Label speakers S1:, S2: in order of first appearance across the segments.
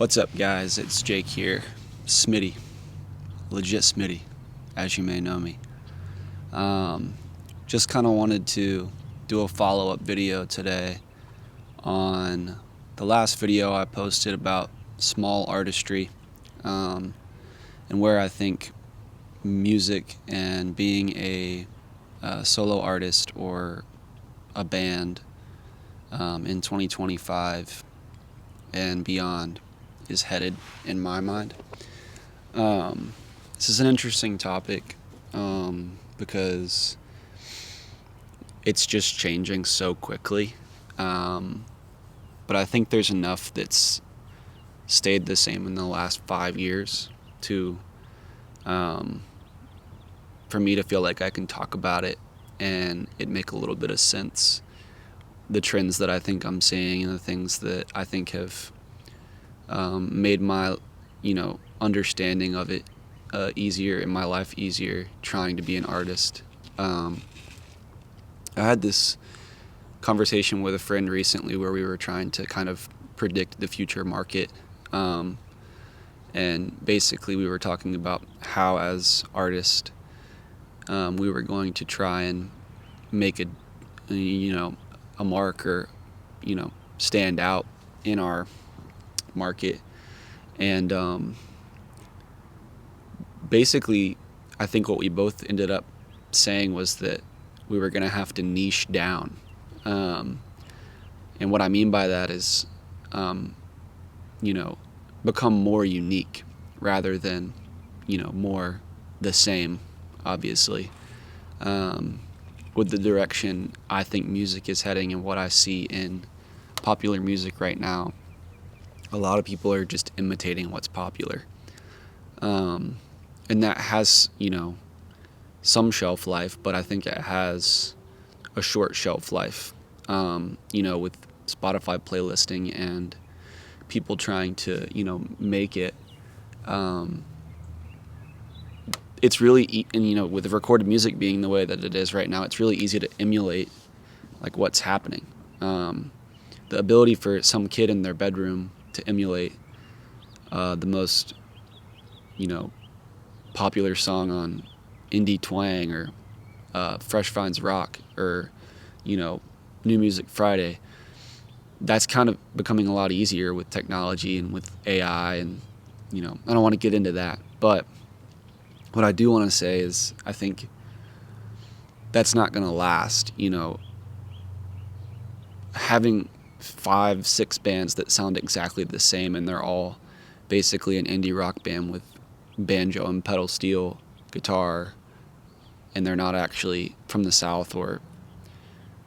S1: What's up, guys? It's Jake here. Smitty. Legit Smitty, as you may know me. Just kind of wanted to do a follow-up video today on the last video I posted about small artistry, and where I think music and being a solo artist or a band in 2025 and beyond is headed in my mind. This is an interesting topic because it's just changing so quickly, but I think there's enough that's stayed the same in the last 5 years to for me to feel like I can talk about it and it make a little bit of sense. The trends that I think I'm seeing and the things that I think have made my, understanding of it easier in my life, easier trying to be an artist. I had this conversation with a friend recently where we were trying to kind of predict the future market, and basically we were talking about how, as artists, we were going to try and make a mark, or stand out in our market. And basically I think what we both ended up saying was that we were going to have to niche down, and what I mean by that is become more unique rather than more the same, obviously. With the direction I think music is heading and what I see in popular music right now, a lot of people are just imitating what's popular. And that has, some shelf life, but I think it has a short shelf life, with Spotify playlisting and people trying to, make it. It's really, with the recorded music being the way that it is right now, it's really easy to emulate like what's happening. The ability for some kid in their bedroom to emulate the most, popular song on Indie Twang or Fresh Finds Rock or, New Music Friday, that's kind of becoming a lot easier with technology and with AI, and, I don't want to get into that, but what I do want to say is I think that's not going to last. Having 5-6 bands that sound exactly the same and they're all basically an indie rock band with banjo and pedal steel guitar, and they're not actually from the South or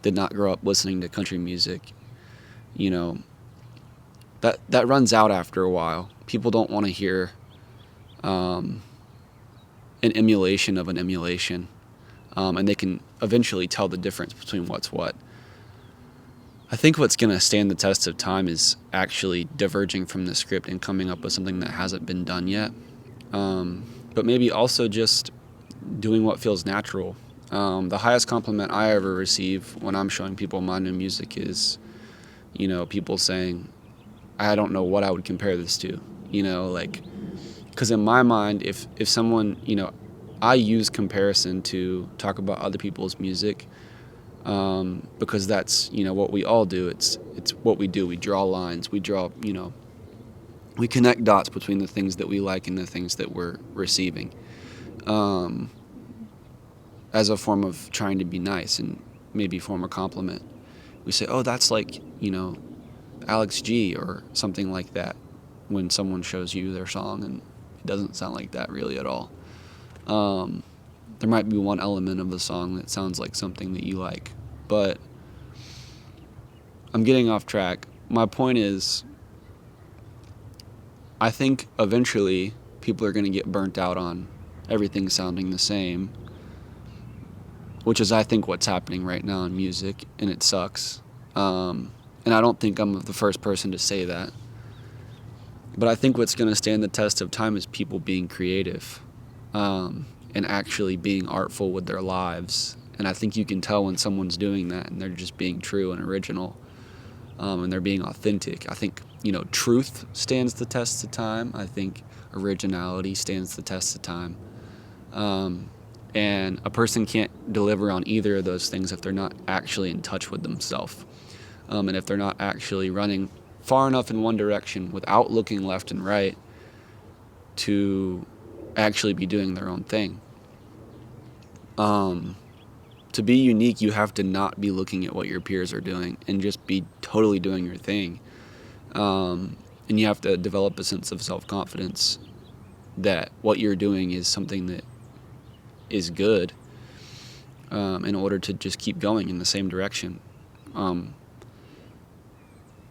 S1: did not grow up listening to country music, that runs out after a while. People don't want to hear an emulation of an emulation, and they can eventually tell the difference between what's what. I think what's going to stand the test of time is actually diverging from the script and coming up with something that hasn't been done yet, but maybe also just doing what feels natural. The highest compliment I ever receive when I'm showing people my new music is, people saying, I don't know what I would compare this to, because in my mind, if someone, I use comparison to talk about other people's music, because that's, what we all do. It's what we do. We draw lines. We draw, we connect dots between the things that we like and the things that we're receiving, as a form of trying to be nice and maybe form a compliment. We say, oh, that's like, Alex G or something like that, when someone shows you their song and it doesn't sound like that really at all. There might be one element of the song that sounds like something that you like, but I'm getting off track. My point is, I think eventually people are going to get burnt out on everything sounding the same, which is, I think, what's happening right now in music, and it sucks. And I don't think I'm the first person to say that. But I think what's going to stand the test of time is people being creative, and actually being artful with their lives. And I think you can tell when someone's doing that and they're just being true and original, and they're being authentic. I think truth stands the test of time. I think originality stands the test of time. And a person can't deliver on either of those things if they're not actually in touch with themselves. And if they're not actually running far enough in one direction without looking left and right to actually be doing their own thing. To be unique, you have to not be looking at what your peers are doing and just be totally doing your thing. And you have to develop a sense of self-confidence that what you're doing is something that is good, in order to just keep going in the same direction.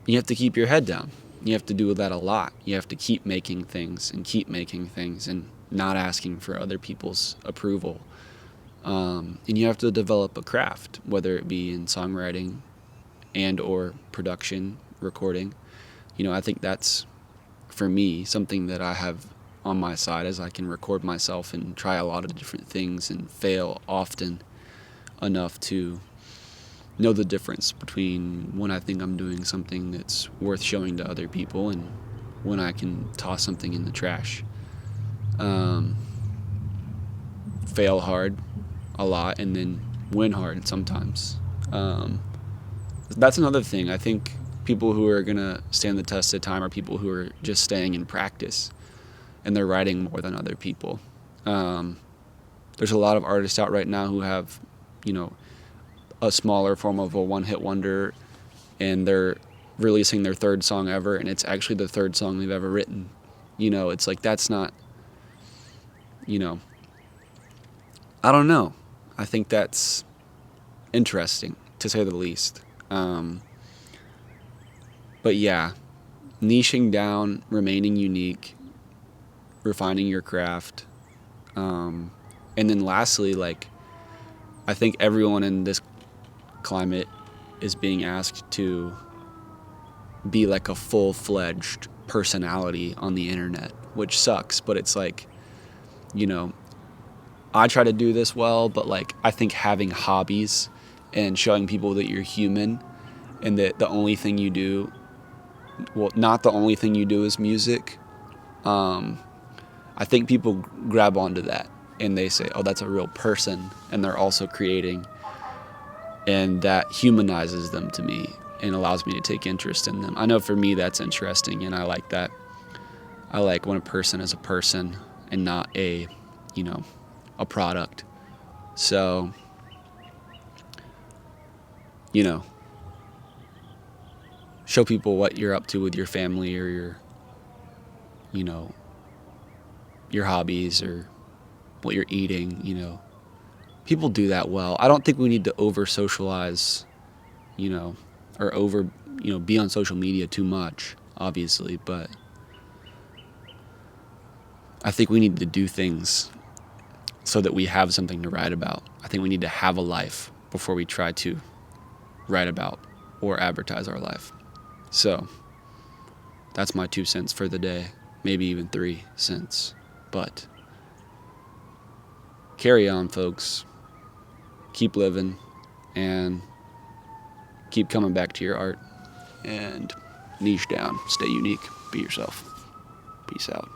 S1: You have to keep your head down. You have to do that a lot. You have to keep making things and not asking for other people's approval. And you have to develop a craft, whether it be in songwriting and or production, recording. I think that's, for me, something that I have on my side, as I can record myself and try a lot of different things and fail often enough to know the difference between when I think I'm doing something that's worth showing to other people and when I can toss something in the trash. Fail hard a lot and then win hard sometimes. That's another thing. I think people who are going to stand the test of time are people who are just staying in practice and they're writing more than other people. There's a lot of artists out right now who have, a smaller form of a one-hit wonder, and they're releasing their third song ever, and it's actually the third song they've ever written. It's like, that's not, I don't know. I think that's interesting, to say the least. But yeah, niching down, remaining unique, refining your craft. And then lastly, I think everyone in this climate is being asked to be like a full-fledged personality on the internet, which sucks, but it's like, I try to do this well, but I think having hobbies and showing people that you're human and that the only thing you do, not the only thing you do is music, I think people grab onto that and they say, oh, that's a real person, and they're also creating, and that humanizes them to me and allows me to take interest in them. I know for me that's interesting, and I like that. I like when a person is a person and not a product. So, show people what you're up to with your family or your hobbies or what you're eating, People do that well. I don't think we need to over-socialize, or be on social media too much, obviously, but I think we need to do things so that we have something to write about. I think we need to have a life before we try to write about or advertise our life. So that's my 2 cents for the day, maybe even 3 cents, but carry on, folks. Keep living and keep coming back to your art and niche down. Stay unique. Be yourself. Peace out.